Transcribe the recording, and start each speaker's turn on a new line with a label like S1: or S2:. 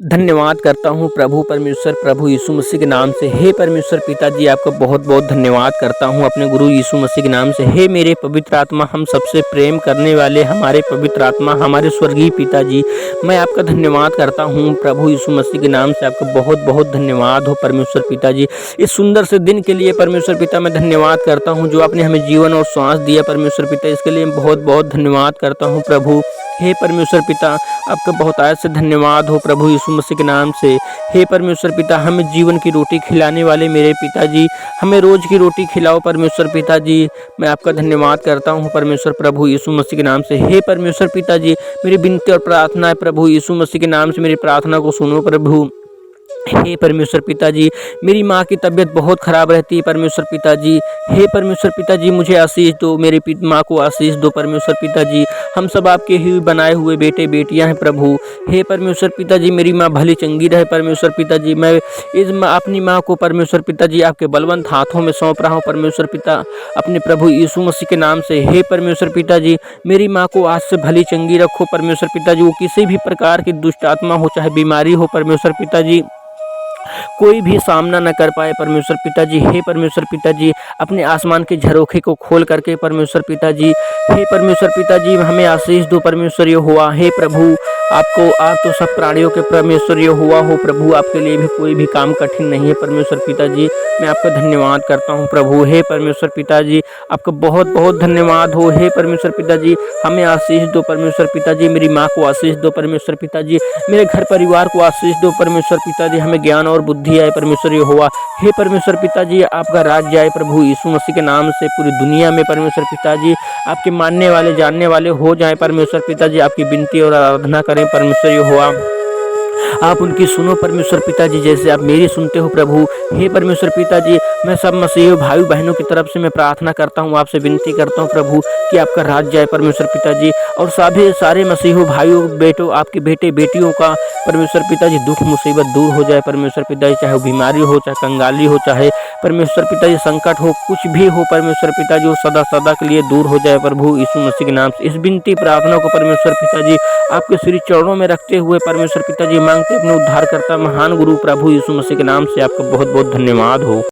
S1: धन्यवाद करता हूँ प्रभु परमेश्वर प्रभु यीशु मसीह के नाम से। हे परमेश्वर पिताजी, आपका बहुत बहुत धन्यवाद करता हूँ अपने गुरु यीशु मसीह के नाम से। हे मेरे पवित्र आत्मा, हम सबसे प्रेम करने वाले हमारे पवित्र आत्मा, हमारे स्वर्गीय पिताजी, मैं आपका धन्यवाद करता हूँ प्रभु यीशु मसीह के नाम से। आपका बहुत बहुत धन्यवाद हो परमेश्वर पिताजी, इस सुंदर से दिन के लिए परमेश्वर पिता मैं धन्यवाद करता हूँ जो आपने हमें जीवन और श्वास दिया परमेश्वर पिता, इसके लिए बहुत बहुत धन्यवाद करता हूँ प्रभु। हे परमेश्वर पिता, आपका बहुत आयत से धन्यवाद हो प्रभु यीशु मसीह के नाम से। हे परमेश्वर पिता, हमें जीवन की रोटी खिलाने वाले मेरे पिताजी, हमें रोज की रोटी खिलाओ परमेश्वर पिताजी, मैं आपका धन्यवाद करता हूँ परमेश्वर प्रभु यीशु मसीह के नाम से। हे परमेश्वर पिताजी, मेरी विनती और प्रार्थना है प्रभु यीशु मसीह के नाम से, मेरी प्रार्थना को सुनो प्रभु। हे परमेश्वर पिताजी, मेरी माँ की तबीयत बहुत ख़राब रहती है परमेश्वर पिताजी। हे परमेश्वर पिताजी, मुझे आशीष दो, मेरी माँ को आशीष दो परमेश्वर पिताजी। हम सब आपके ही बनाए हुए बेटे बेटियां हैं प्रभु। हे परमेश्वर पिताजी, मेरी माँ भली चंगी रहे परमेश्वर पिताजी। मैं अपनी माँ को परमेश्वर पिताजी आपके बलवंत हाथों में सौंप रहा हूँ परमेश्वर पिता, अपने प्रभु यीशु मसीह के नाम से। हे परमेश्वर पिताजी, मेरी माँ को आज से भली चंगी रखो परमेश्वर पिताजी। वो किसी भी प्रकार की दुष्ट आत्मा हो, चाहे बीमारी हो परमेश्वर पिताजी, कोई भी सामना न कर पाए परमेश्वर पिताजी। हे परमेश्वर पिताजी, अपने आसमान के झरोखे को खोल करके परमेश्वर पिताजी, हे परमेश्वर पिताजी, हमें आशीष दो परमेश्वर यहोवा। हे प्रभु, आपको आप तो सब प्राणियों के परमेश्वर यहोवा हो प्रभु, आपके लिए भी कोई भी काम कठिन नहीं है परमेश्वर पिताजी। मैं आपका धन्यवाद करता हूँ प्रभु। हे परमेश्वर पिताजी, आपका बहुत बहुत धन्यवाद हो। हे परमेश्वर पिताजी, हमें आशीष दो परमेश्वर पिताजी, मेरी माँ को आशीष दो परमेश्वर पिताजी, मेरे घर परिवार को आशीष दो परमेश्वर पिताजी, हमें ज्ञान और बुद्धि आए परमेश्वर यहोवा। हे परमेश्वर पिताजी, आपका राज्य आए प्रभु यीशु मसीह के नाम से पूरी दुनिया में परमेश्वर पिताजी, आपके मानने वाले जानने वाले हो जाए परमेश्वर पिताजी। आपकी विनती और आराधना करें परमेश्वर यहोवा, आप उनकी सुनो परमेश्वर पिताजी जैसे आप मेरी सुनते हो प्रभु। हे परमेश्वर पिताजी, मैं सब मसीह भाई बहनों की तरफ से मैं प्रार्थना करता हूँ, आपसे विनती करता हूँ प्रभु कि आपका राज्य आए परमेश्वर पिताजी, और सारे मसीह भाइयों बेटों, आपके बेटे बेटियों का परमेश्वर पिताजी दुख मुसीबत दूर हो जाए परमेश्वर पिताजी, चाहे वो बीमारी हो, चाहे कंगाली हो, चाहे परमेश्वर पिताजी संकट हो, कुछ भी हो परमेश्वर पिताजी, वो सदा सदा के लिए दूर हो जाए प्रभु यीशु मसीह के नाम से। इस विनती प्रार्थना को परमेश्वर पिताजी आपके श्री चरणों में रखते हुए परमेश्वर पिताजी मांगते अपने उद्धारकर्ता महान गुरु प्रभु यीशु मसीह के नाम से। आपका बहुत बहुत धन्यवाद हो।